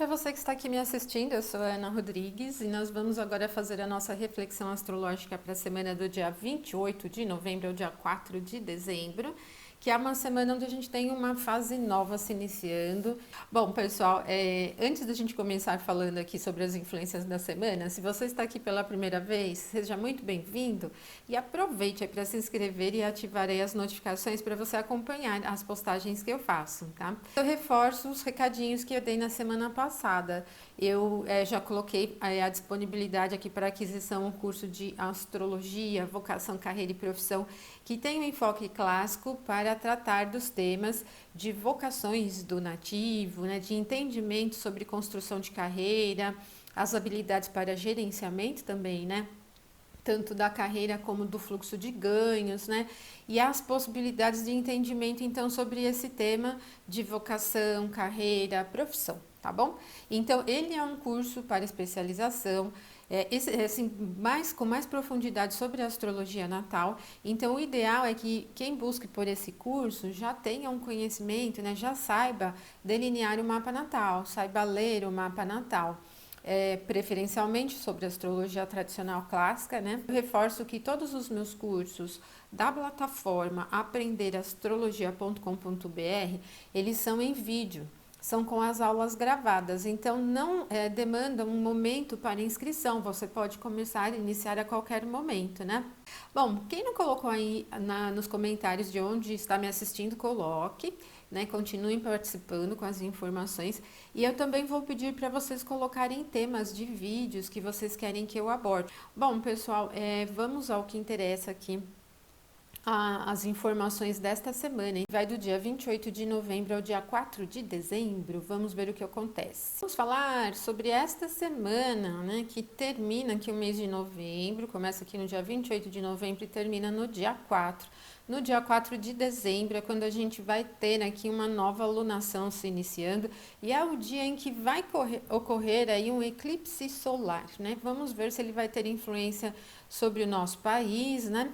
para você que está aqui me assistindo, eu sou a Ana Rodrigues e nós vamos agora fazer a nossa reflexão astrológica para a semana do dia 28 de novembro ao dia 4 de dezembro, que é uma semana onde a gente tem uma fase nova se iniciando. Bom, pessoal, antes da gente começar falando aqui sobre as influências da semana, se você está aqui pela primeira vez, seja muito bem-vindo e aproveite para se inscrever e ativar aí as notificações para você acompanhar as postagens que eu faço, tá? Eu reforço os recadinhos que eu dei na semana passada. Eu já coloquei a disponibilidade aqui para aquisição um curso de astrologia, vocação, carreira e profissão, que tem um enfoque clássico para tratar dos temas de vocações do nativo, né, de entendimento sobre construção de carreira, as habilidades para gerenciamento também, né? Tanto da carreira como do fluxo de ganhos, né? E as possibilidades de entendimento, então, sobre esse tema de vocação, carreira, profissão, tá bom? Então, ele é um curso para especialização, assim, com mais profundidade sobre a astrologia natal. Então, o ideal é que quem busque por esse curso já tenha um conhecimento, né? Já saiba delinear o mapa natal, saiba ler o mapa natal. Preferencialmente sobre astrologia tradicional clássica, né? Eu reforço que todos os meus cursos da plataforma aprenderastrologia.com.br, eles são em vídeo, são com as aulas gravadas, então não demanda um momento para inscrição, você pode começar, iniciar a qualquer momento, né? Bom, quem não colocou aí nos comentários de onde está me assistindo, coloque, né? Continuem participando com as informações e eu também vou pedir para vocês colocarem temas de vídeos que vocês querem que eu aborde. Bom, pessoal, vamos ao que interessa aqui. As informações desta semana, hein? Vai do dia 28 de novembro ao dia 4 de dezembro, vamos ver o que acontece. Vamos falar sobre esta semana, né, que termina aqui o mês de novembro, começa aqui no dia 28 de novembro e termina no dia 4. No dia 4 de dezembro é quando a gente vai ter aqui uma nova lunação se iniciando e é o dia em que vai ocorrer aí um eclipse solar, né? Vamos ver se ele vai ter influência sobre o nosso país, né?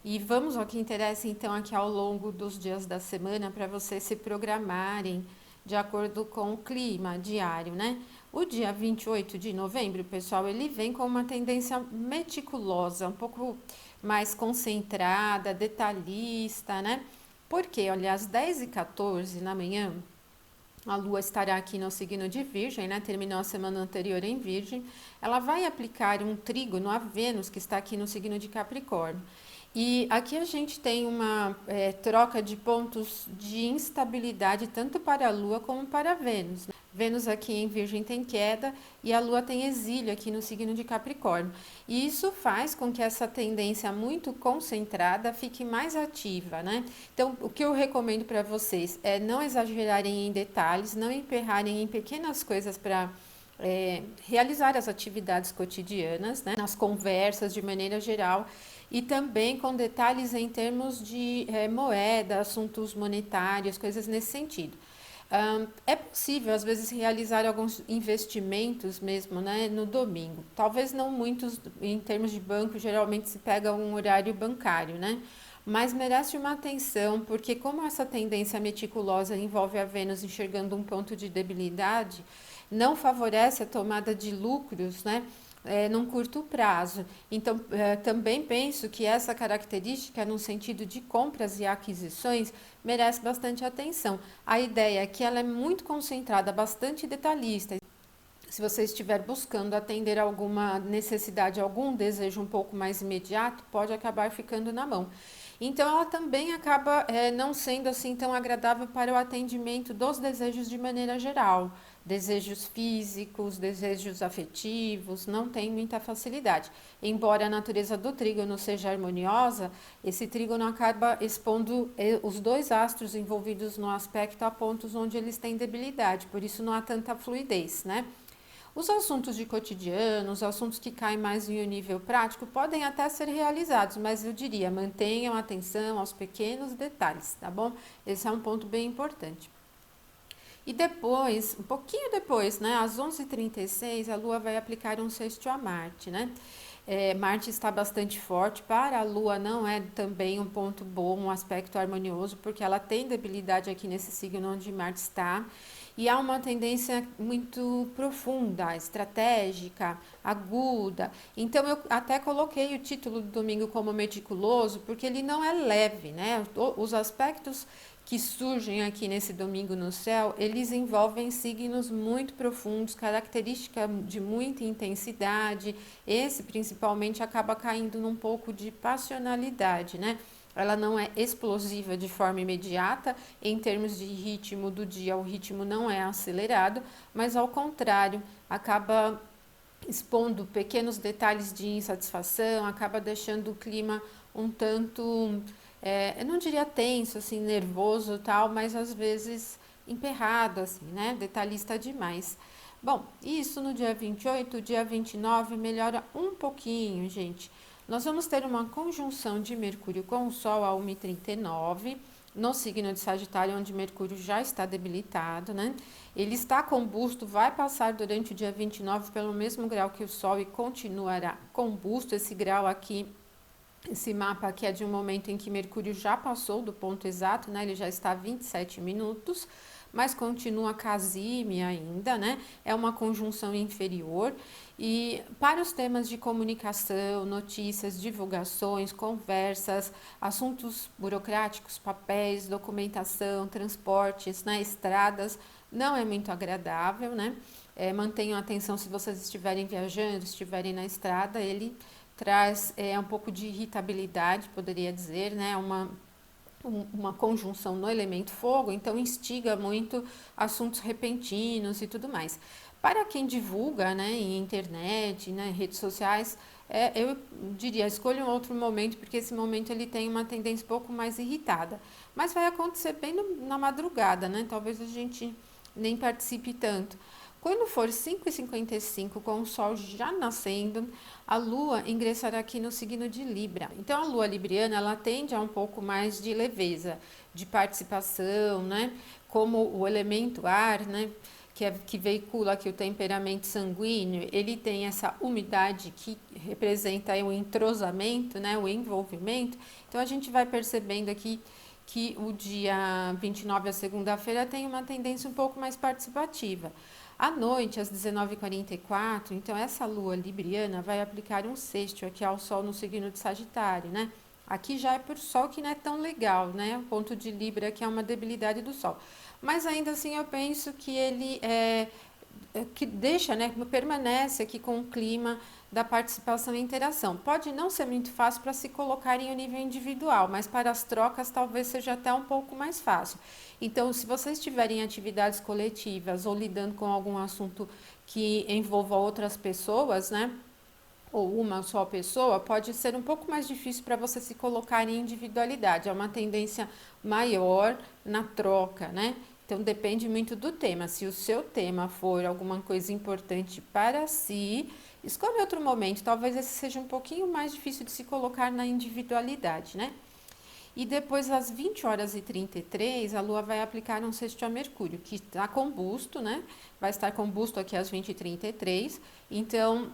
E vamos ao que interessa então aqui ao longo dos dias da semana para vocês se programarem de acordo com o clima diário, né? O dia 28 de novembro, pessoal, ele vem com uma tendência meticulosa, um pouco mais concentrada, detalhista, né? Porque, olha, às 10h14 da manhã, a Lua estará aqui no signo de Virgem, né? Terminou a semana anterior em Virgem. Ela vai aplicar um trígono a Vênus, que está aqui no signo de Capricórnio. E aqui a gente tem uma troca de pontos de instabilidade tanto para a Lua como para a Vênus, né? Vênus aqui em Virgem tem queda e a Lua tem exílio aqui no signo de Capricórnio. E isso faz com que essa tendência muito concentrada fique mais ativa, né? Então, o que eu recomendo para vocês é não exagerarem em detalhes, não emperrarem em pequenas coisas para realizar as atividades cotidianas, né? Nas conversas de maneira geral. E também com detalhes em termos de moeda, assuntos monetários, coisas nesse sentido. É possível, às vezes, realizar alguns investimentos mesmo, né, no domingo. Talvez não muitos em termos de banco, geralmente se pega um horário bancário, né? Mas merece uma atenção, porque como essa tendência meticulosa envolve a Vênus enxergando um ponto de debilidade, não favorece a tomada de lucros, né? Num curto prazo. Então, também penso que essa característica, no sentido de compras e aquisições, merece bastante atenção. A ideia é que ela é muito concentrada, bastante detalhista. Se você estiver buscando atender alguma necessidade, algum desejo um pouco mais imediato, pode acabar ficando na mão. Então, ela também acaba não sendo assim tão agradável para o atendimento dos desejos de maneira geral. Desejos físicos, desejos afetivos, não tem muita facilidade. Embora a natureza do trígono seja harmoniosa, esse trígono acaba expondo os dois astros envolvidos no aspecto a pontos onde eles têm debilidade, por isso não há tanta fluidez, né? Os assuntos de cotidiano, os assuntos que caem mais em um nível prático, podem até ser realizados, mas eu diria, mantenham atenção aos pequenos detalhes, tá bom? Esse é um ponto bem importante. E depois, um pouquinho depois, né, às 11h36, a Lua vai aplicar um sexto a Marte, né? Marte está bastante forte, para a Lua não é também um ponto bom, um aspecto harmonioso, porque ela tem debilidade aqui nesse signo onde Marte está, e há uma tendência muito profunda, estratégica, aguda. Então eu até coloquei o título do domingo como meticuloso, porque ele não é leve, né? Os aspectos que surgem aqui nesse domingo no céu, eles envolvem signos muito profundos, característica de muita intensidade. Esse principalmente acaba caindo num pouco de passionalidade, né? Ela não é explosiva de forma imediata, em termos de ritmo do dia, o ritmo não é acelerado, mas ao contrário, acaba expondo pequenos detalhes de insatisfação, acaba deixando o clima um tanto, eu não diria tenso, assim, nervoso e tal, mas às vezes emperrado, assim, né? Detalhista demais. Bom, isso no dia 28, dia 29 melhora um pouquinho, gente. Nós vamos ter uma conjunção de Mercúrio com o Sol a 1h39, no signo de Sagitário, onde Mercúrio já está debilitado, né? Ele está combusto, vai passar durante o dia 29 pelo mesmo grau que o Sol e continuará combusto. Esse grau aqui, esse mapa aqui é de um momento em que Mercúrio já passou do ponto exato, né? Ele já está a 27 minutos, mas continua casime ainda, né? É uma conjunção inferior. E para os temas de comunicação, notícias, divulgações, conversas, assuntos burocráticos, papéis, documentação, transportes, né, estradas, não é muito agradável, né? Mantenham atenção se vocês estiverem viajando, estiverem na estrada, ele traz um pouco de irritabilidade, poderia dizer, né? Uma conjunção no elemento fogo, então instiga muito assuntos repentinos e tudo mais. Para quem divulga, né, em internet, né, redes sociais, eu diria, escolha um outro momento, porque esse momento ele tem uma tendência um pouco mais irritada. Mas vai acontecer bem na madrugada, né? Talvez a gente nem participe tanto. Quando for 5h55, com o Sol já nascendo, a Lua ingressará aqui no signo de Libra. Então, a Lua libriana, ela tende a um pouco mais de leveza, de participação, né? Como o elemento ar, né? Que veicula aqui o temperamento sanguíneo, ele tem essa umidade que representa o entrosamento, né? O envolvimento. Então, a gente vai percebendo aqui que o dia 29, a segunda-feira, tem uma tendência um pouco mais participativa. À noite, às 19h44, então essa lua libriana vai aplicar um sexto aqui ao Sol no signo de Sagitário, né? Aqui já é por Sol que não é tão legal, né? O ponto de Libra que é uma debilidade do Sol. Mas ainda assim eu penso que ele que deixa, né, permanece aqui com o clima da participação e interação. Pode não ser muito fácil para se colocar em um nível individual, mas para as trocas talvez seja até um pouco mais fácil. Então, se vocês tiverem atividades coletivas ou lidando com algum assunto que envolva outras pessoas, né, ou uma só pessoa, pode ser um pouco mais difícil para você se colocar em individualidade. É uma tendência maior na troca, né? Então depende muito do tema. Se o seu tema for alguma coisa importante para si, escolha outro momento. Talvez esse seja um pouquinho mais difícil de se colocar na individualidade, né? E depois, às 20h33, a Lua vai aplicar um sexto a Mercúrio, que está combusto, né? Vai estar combusto aqui às 20h33. Então,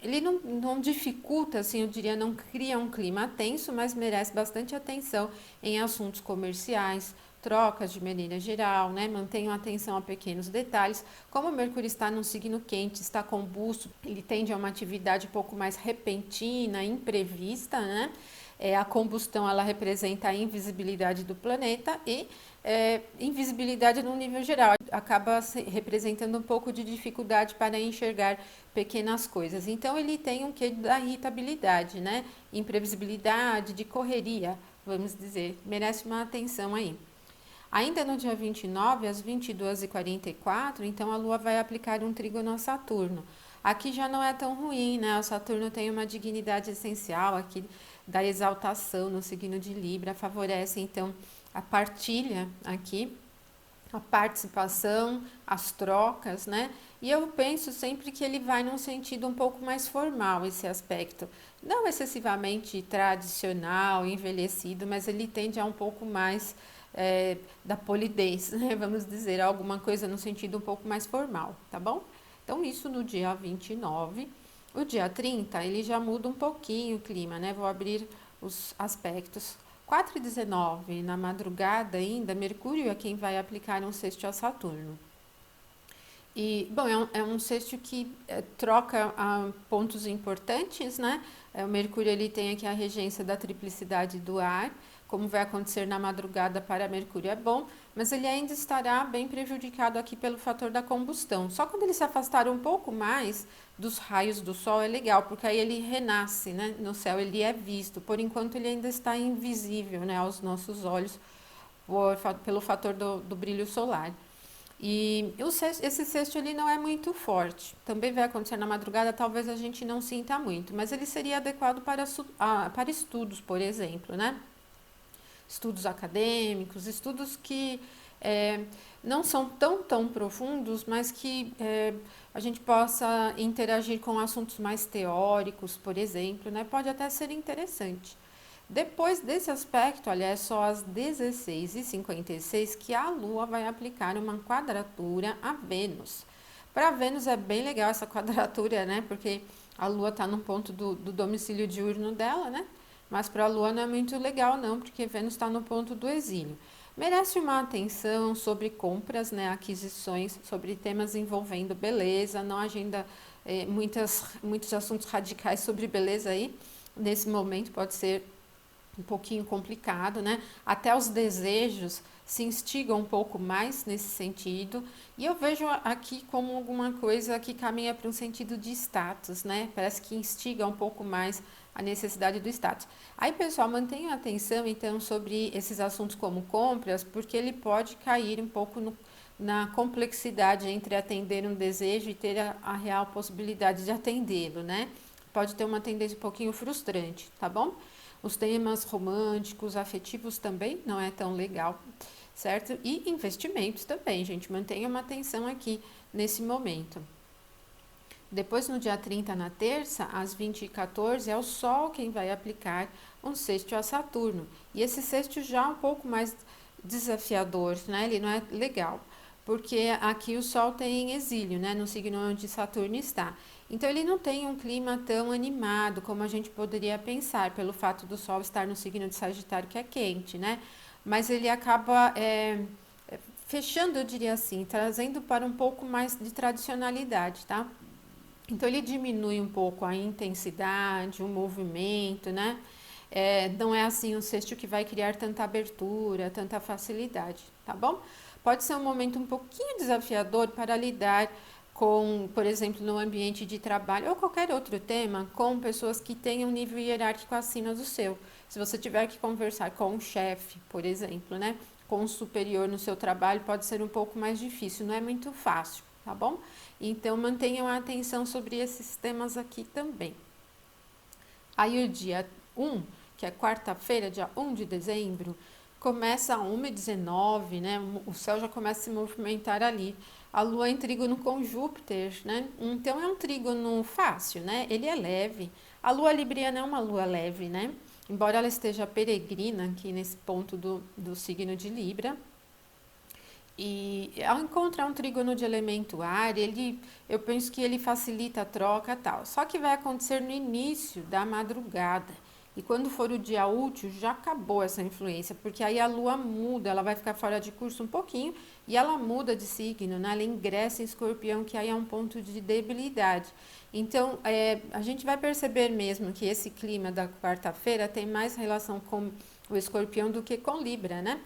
ele não dificulta, assim, eu diria, não cria um clima tenso, mas merece bastante atenção em assuntos comerciais, trocas de maneira geral, né? Mantenham atenção a pequenos detalhes. Como o Mercúrio está num signo quente, está combusto, ele tende a uma atividade um pouco mais repentina, imprevista, né? A combustão, ela representa a invisibilidade do planeta e invisibilidade no nível geral. Acaba representando um pouco de dificuldade para enxergar pequenas coisas. Então, ele tem um quê da irritabilidade, né? Imprevisibilidade, de correria, vamos dizer. Merece uma atenção aí. Ainda no dia 29, às 22h44, então a Lua vai aplicar um trígono a Saturno. Aqui já não é tão ruim, né? O Saturno tem uma dignidade essencial aqui da exaltação no signo de Libra, favorece então a partilha aqui, a participação, as trocas, né? E eu penso sempre que ele vai num sentido um pouco mais formal, esse aspecto. Não excessivamente tradicional, envelhecido, mas ele tende a um pouco mais da polidez, né? Vamos dizer, alguma coisa no sentido um pouco mais formal, tá bom? Então, isso no dia 29. O dia 30, ele já muda um pouquinho o clima, né? Vou abrir os aspectos. 4h19, na madrugada ainda, Mercúrio é quem vai aplicar um sexto a Saturno. E, bom, é um sexto que troca pontos importantes, né? O Mercúrio ele tem aqui a regência da triplicidade do ar, como vai acontecer na madrugada para Mercúrio é bom, mas ele ainda estará bem prejudicado aqui pelo fator da combustão. Só quando ele se afastar um pouco mais dos raios do Sol é legal, porque aí ele renasce, né? No céu ele é visto. Por enquanto ele ainda está invisível, né, aos nossos olhos, pelo fator do brilho solar. E esse sexto ele não é muito forte. Também vai acontecer na madrugada, talvez a gente não sinta muito, mas ele seria adequado para estudos, por exemplo, né? Estudos acadêmicos, estudos que não são tão profundos, mas que a gente possa interagir com assuntos mais teóricos, por exemplo, né? Pode até ser interessante. Depois desse aspecto, olha, é só às 16h56 que a Lua vai aplicar uma quadratura a Vênus. Para Vênus é bem legal essa quadratura, né? Porque a Lua está no ponto do domicílio diurno dela, né? Mas para a Lua não é muito legal, não, porque Vênus está no ponto do exílio. Merece uma atenção sobre compras, né? Aquisições, sobre temas envolvendo beleza, não agenda muitos assuntos radicais sobre beleza aí. Nesse momento pode ser um pouquinho complicado, né? Até os desejos se instigam um pouco mais nesse sentido. E eu vejo aqui como alguma coisa que caminha para um sentido de status, né? Parece que instiga um pouco mais a necessidade do status. Aí, pessoal, mantenham atenção, então, sobre esses assuntos como compras, porque ele pode cair um pouco na complexidade entre atender um desejo e ter a real possibilidade de atendê-lo, né? Pode ter uma tendência um pouquinho frustrante, tá bom? Os temas românticos, afetivos também não é tão legal, certo? E investimentos também, gente, mantenha uma atenção aqui nesse momento. Depois, no dia 30, na terça, às 20h14, é o Sol quem vai aplicar um sexto a Saturno. E esse sexto já é um pouco mais desafiador, né? Ele não é legal, porque aqui o Sol tem exílio, né? No signo onde Saturno está. Então, ele não tem um clima tão animado como a gente poderia pensar, pelo fato do Sol estar no signo de Sagitário, que é quente, né? Mas ele acaba fechando, eu diria assim, trazendo para um pouco mais de tradicionalidade, tá? Então, ele diminui um pouco a intensidade, o movimento, né? Não é assim um sexto que vai criar tanta abertura, tanta facilidade, tá bom? Pode ser um momento um pouquinho desafiador para lidar com, por exemplo, no ambiente de trabalho ou qualquer outro tema, com pessoas que tenham um nível hierárquico acima do seu. Se você tiver que conversar com um chefe, por exemplo, né? Com um superior no seu trabalho, pode ser um pouco mais difícil, não é muito fácil, tá bom? Então, mantenham a atenção sobre esses temas aqui também. Aí, o dia 1, que é quarta-feira, dia 1 de dezembro, começa a 1h19, né? O céu já começa a se movimentar ali. A Lua em trígono com Júpiter, né? Então, é um trígono fácil, né? Ele é leve. A Lua libriana é uma Lua leve, né? Embora ela esteja peregrina aqui nesse ponto do signo de Libra. E ao encontrar um trígono de elemento ar, eu penso que ele facilita a troca e tal. Só que vai acontecer no início da madrugada. E quando for o dia útil, já acabou essa influência, porque aí a Lua muda, ela vai ficar fora de curso um pouquinho e ela muda de signo, né? Ela ingressa em Escorpião, que aí é um ponto de debilidade. Então, a gente vai perceber mesmo que esse clima da quarta-feira tem mais relação com o Escorpião do que com Libra, né?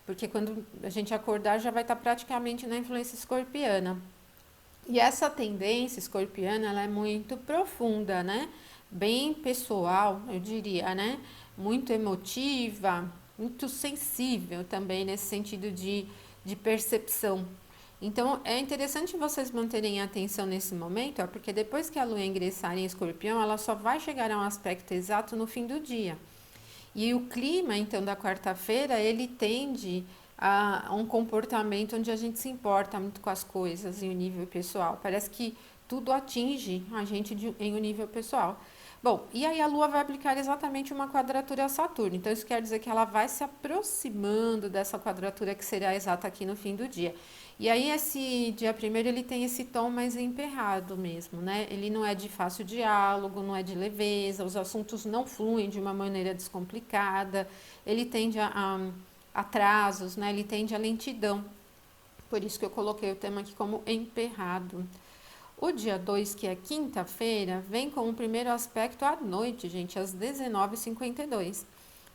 Porque quando a gente acordar já vai estar praticamente na influência escorpiana. E essa tendência escorpiana, ela é muito profunda, né? Bem pessoal, eu diria, né? Muito emotiva, muito sensível também nesse sentido de percepção. Então, é interessante vocês manterem a atenção nesse momento, ó, porque depois que a Lua ingressar em Escorpião, ela só vai chegar a um aspecto exato no fim do dia. E o clima, então, da quarta-feira, ele tende a um comportamento onde a gente se importa muito com as coisas em um nível pessoal. Parece que tudo atinge a gente em um nível pessoal. Bom, e aí a Lua vai aplicar exatamente uma quadratura a Saturno. Então, isso quer dizer que ela vai se aproximando dessa quadratura que será exata aqui no fim do dia. E aí, esse dia primeiro, ele tem esse tom mais emperrado mesmo, né? Ele não é de fácil diálogo, não é de leveza, os assuntos não fluem de uma maneira descomplicada, ele tende a atrasos, né? Ele tende a lentidão. Por isso que eu coloquei o tema aqui como emperrado. O dia 2, que é quinta-feira, vem com o primeiro aspecto à noite, gente, às 19h52,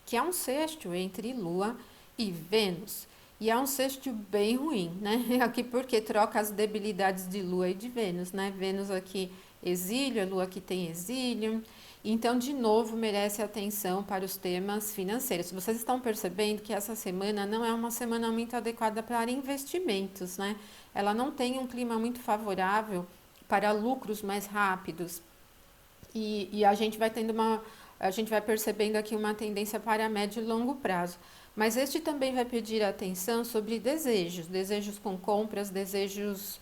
que é um sexto entre Lua e Vênus. E é um sexto bem ruim, né? Aqui porque troca as debilidades de Lua e de Vênus, né? Vênus aqui exílio, a Lua aqui tem exílio. Então, de novo, merece atenção para os temas financeiros. Vocês estão percebendo que essa semana não é uma semana muito adequada para investimentos, né? Ela não tem um clima muito favorável para lucros mais rápidos. E a gente vai tendo a gente vai percebendo aqui uma tendência para médio e longo prazo. Mas este também vai pedir atenção sobre desejos com compras, desejos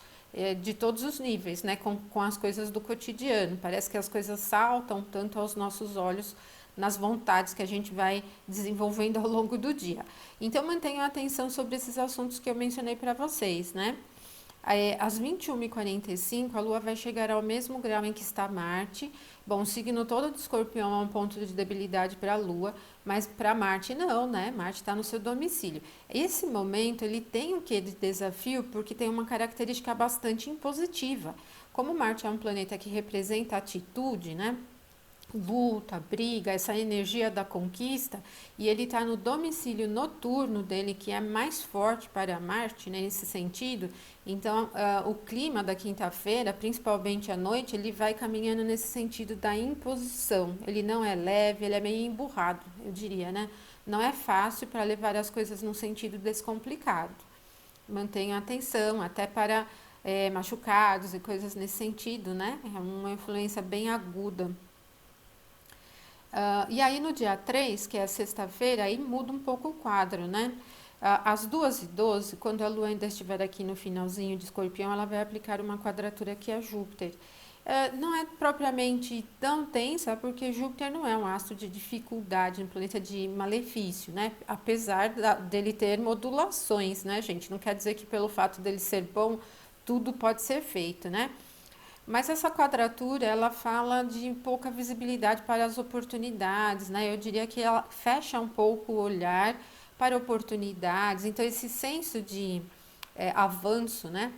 de todos os níveis, né? Com as coisas do cotidiano. Parece que as coisas saltam tanto aos nossos olhos nas vontades que a gente vai desenvolvendo ao longo do dia. Então, mantenham atenção sobre esses assuntos que eu mencionei para vocês, né? Às 21h45, a Lua vai chegar ao mesmo grau em que está Marte. Bom, o signo todo de Escorpião é um ponto de debilidade para a Lua, mas para Marte não, né? Marte está no seu domicílio. Esse momento, ele tem o que de desafio, porque tem uma característica bastante impositiva. Como Marte é um planeta que representa a atitude, né? Luta, briga, essa energia da conquista, e ele está no domicílio noturno dele, que é mais forte para Marte, né, nesse sentido. Então, o clima da quinta-feira, principalmente à noite, ele vai caminhando nesse sentido da imposição. Ele não é leve, ele é meio emburrado, eu diria, né? Não é fácil para levar as coisas num sentido descomplicado. Mantenha atenção, até para machucados e coisas nesse sentido, né? É uma influência bem aguda. E aí no dia 3, que é sexta-feira, aí muda um pouco o quadro, né? Às 2h12, quando a Lua ainda estiver aqui no finalzinho de Escorpião, ela vai aplicar uma quadratura aqui a Júpiter. Não é propriamente tão tensa, porque Júpiter não é um astro de dificuldade, um planeta de malefício, né? Apesar dele ter modulações, né, gente? Não quer dizer que pelo fato dele ser bom, tudo pode ser feito, né? Mas essa quadratura, ela fala de pouca visibilidade para as oportunidades, né? Eu diria que ela fecha um pouco o olhar para oportunidades. Então, esse senso de avanço, né?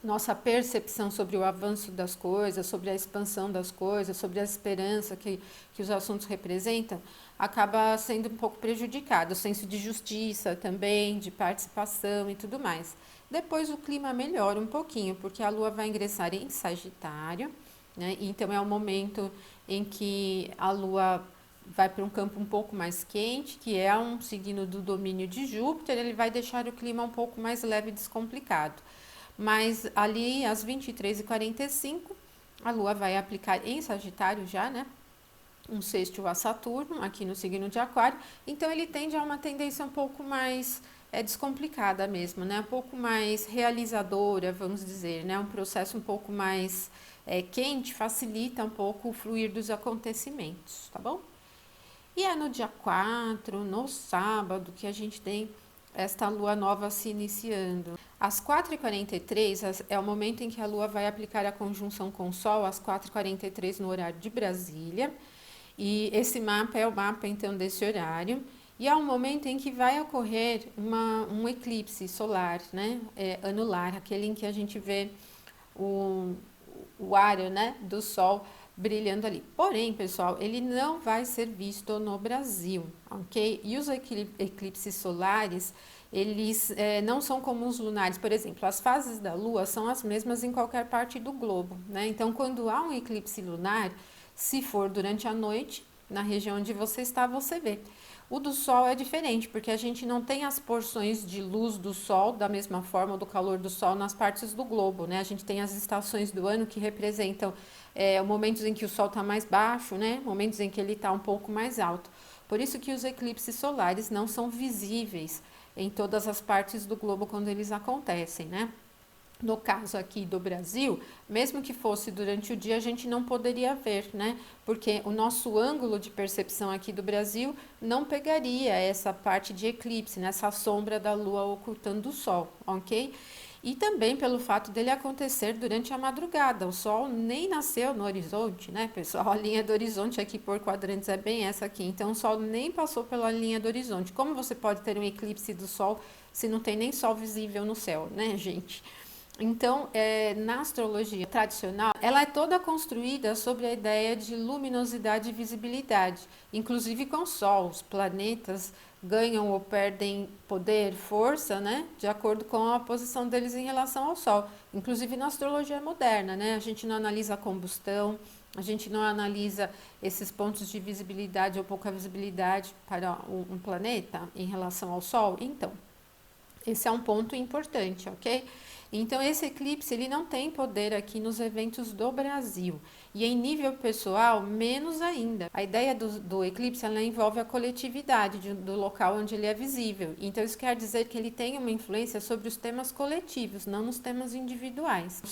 Nossa percepção sobre o avanço das coisas, sobre a expansão das coisas, sobre a esperança que os assuntos representam, acaba sendo um pouco prejudicado. O senso de justiça também, de participação e tudo mais. Depois o clima melhora um pouquinho, porque a Lua vai ingressar em Sagitário, né? Então é o momento em que a Lua vai para um campo um pouco mais quente, que é um signo do domínio de Júpiter, ele vai deixar o clima um pouco mais leve e descomplicado. Mas ali às 23h45, a Lua vai aplicar em Sagitário já, né? Um sextil a Saturno, aqui no signo de Aquário. Então ele tende a uma tendência um pouco mais descomplicada mesmo, né? Um pouco mais realizadora, vamos dizer, né? Um processo um pouco mais quente, facilita um pouco o fluir dos acontecimentos, tá bom? E é no dia 4, no sábado, que a gente tem esta lua nova se iniciando. Às 4h43 é o momento em que a Lua vai aplicar a conjunção com o Sol, às 4h43 no horário de Brasília. E esse mapa é o mapa, então, desse horário. E é um momento em que vai ocorrer um eclipse solar, né? Anular, aquele em que a gente vê o aro, né, do Sol brilhando ali. Porém, pessoal, ele não vai ser visto no Brasil, ok? E os eclipses solares, eles não são como os lunares. Por exemplo, as fases da Lua são as mesmas em qualquer parte do globo, né? Então, quando há um eclipse lunar, se for durante a noite, na região onde você está, você vê. O do Sol é diferente, porque a gente não tem as porções de luz do Sol da mesma forma, do calor do Sol nas partes do globo, né? A gente tem as estações do ano que representam momentos em que o Sol está mais baixo, né? Momentos em que ele está um pouco mais alto. Por isso que os eclipses solares não são visíveis em todas as partes do globo quando eles acontecem, né? No caso aqui do Brasil, mesmo que fosse durante o dia, a gente não poderia ver, né? Porque o nosso ângulo de percepção aqui do Brasil não pegaria essa parte de eclipse, né? Essa sombra da Lua ocultando o Sol, ok? E também pelo fato dele acontecer durante a madrugada. O Sol nem nasceu no horizonte, né, pessoal? A linha do horizonte aqui por quadrantes é bem essa aqui. Então, o Sol nem passou pela linha do horizonte. Como você pode ter um eclipse do Sol se não tem nem Sol visível no céu, né, gente? Então, na astrologia tradicional, ela é toda construída sobre a ideia de luminosidade e visibilidade, inclusive com o Sol. Os planetas ganham ou perdem poder, força, né, de acordo com a posição deles em relação ao Sol. Inclusive na astrologia moderna, né, a gente não analisa a combustão, a gente não analisa esses pontos de visibilidade ou pouca visibilidade para um planeta em relação ao Sol. Então, esse é um ponto importante, ok? Então, esse eclipse, ele não tem poder aqui nos eventos do Brasil. E em nível pessoal, menos ainda. A ideia do eclipse, ela envolve a coletividade do local onde ele é visível. Então, isso quer dizer que ele tem uma influência sobre os temas coletivos, não nos temas individuais.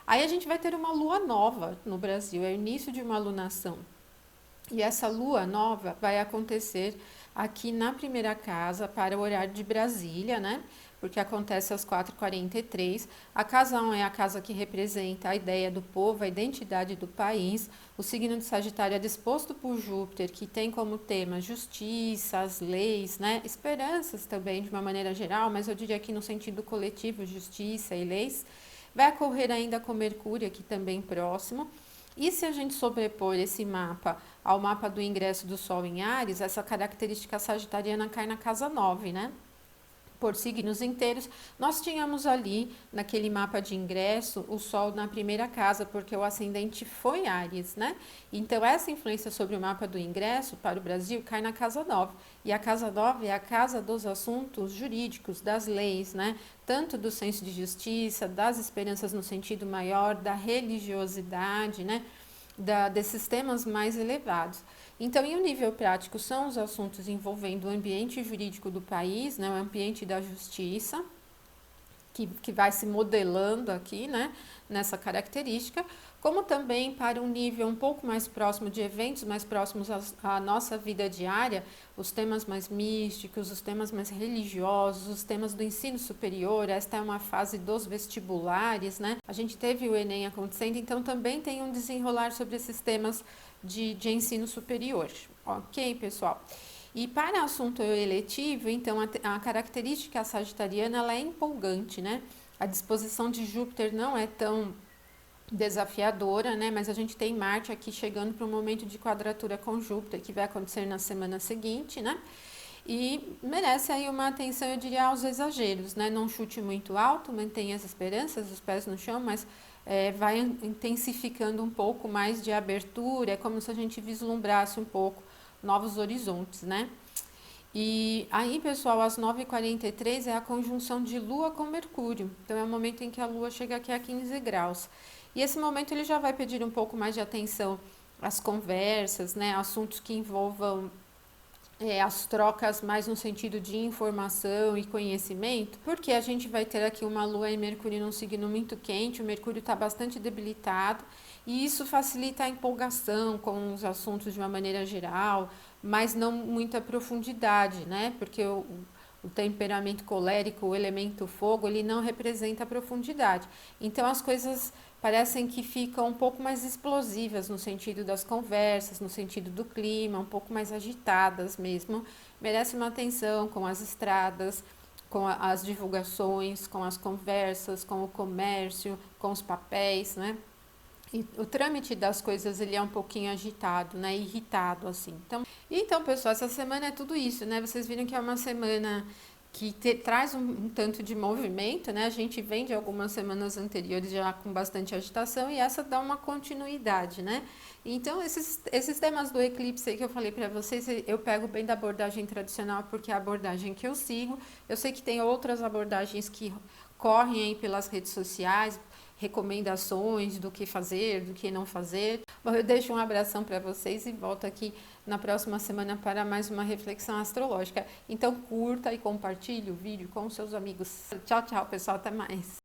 Aí a gente vai ter uma lua nova no Brasil, é o início de uma lunação. E essa lua nova vai acontecer aqui na primeira casa para o horário de Brasília, né? Porque acontece às 4h43. A casa 1 é a casa que representa a ideia do povo, a identidade do país. O signo de Sagitário é disposto por Júpiter, que tem como tema justiça, as leis, né? Esperanças também, de uma maneira geral, mas eu diria aqui no sentido coletivo, justiça e leis. Vai ocorrer ainda com Mercúrio, aqui também próximo. E se a gente sobrepor esse mapa ao mapa do ingresso do Sol em Áries, essa característica sagitariana cai na casa 9, né? Por signos inteiros, nós tínhamos ali, naquele mapa de ingresso, o Sol na primeira casa, porque o ascendente foi Áries, né? Então, essa influência sobre o mapa do ingresso para o Brasil cai na casa 9. E a casa 9 é a casa dos assuntos jurídicos, das leis, né? Tanto do senso de justiça, das esperanças no sentido maior, da religiosidade, né? Desses temas mais elevados. Então, em um nível prático, são os assuntos envolvendo o ambiente jurídico do país, né, o ambiente da justiça, que vai se modelando aqui, né, nessa característica, como também para um nível um pouco mais próximo de eventos mais próximos à nossa vida diária, os temas mais místicos, os temas mais religiosos, os temas do ensino superior. Esta é uma fase dos vestibulares, né? A gente teve o Enem acontecendo, então também tem um desenrolar sobre esses temas de ensino superior, ok, pessoal? E para assunto eletivo, então, a característica sagitariana, ela é empolgante, né? A disposição de Júpiter não é tão desafiadora, né? Mas a gente tem Marte aqui chegando para um momento de quadratura com Júpiter, que vai acontecer na semana seguinte, né? E merece aí uma atenção, eu diria, aos exageros, né? Não chute muito alto, mantenha as esperanças, os pés no chão, mas vai intensificando um pouco mais de abertura, é como se a gente vislumbrasse um pouco novos horizontes, né? E aí, pessoal, às 9h43 é a conjunção de Lua com Mercúrio. Então, é o momento em que a Lua chega aqui a 15 graus. E esse momento ele já vai pedir um pouco mais de atenção às conversas, né? Assuntos que envolvam as trocas mais no sentido de informação e conhecimento, porque a gente vai ter aqui uma Lua e Mercúrio num signo muito quente, o Mercúrio está bastante debilitado, e isso facilita a empolgação com os assuntos de uma maneira geral, mas não muita profundidade, né? Porque o temperamento colérico, o elemento fogo, ele não representa a profundidade. Então as coisas parecem que ficam um pouco mais explosivas no sentido das conversas, no sentido do clima, um pouco mais agitadas mesmo. Merece uma atenção com as estradas, com as divulgações, com as conversas, com o comércio, com os papéis, né? E o trâmite das coisas, ele é um pouquinho agitado, né? Irritado, assim. Então, pessoal, essa semana é tudo isso, né? Vocês viram que é uma semana que traz um tanto de movimento, né? A gente vem de algumas semanas anteriores já com bastante agitação e essa dá uma continuidade, né? Então, esses temas do eclipse aí que eu falei para vocês, eu pego bem da abordagem tradicional porque é a abordagem que eu sigo. Eu sei que tem outras abordagens que correm aí pelas redes sociais, recomendações do que fazer, do que não fazer. Bom, eu deixo um abração para vocês e volto aqui na próxima semana para mais uma reflexão astrológica. Então curta e compartilhe o vídeo com seus amigos. Tchau, tchau, pessoal, até mais.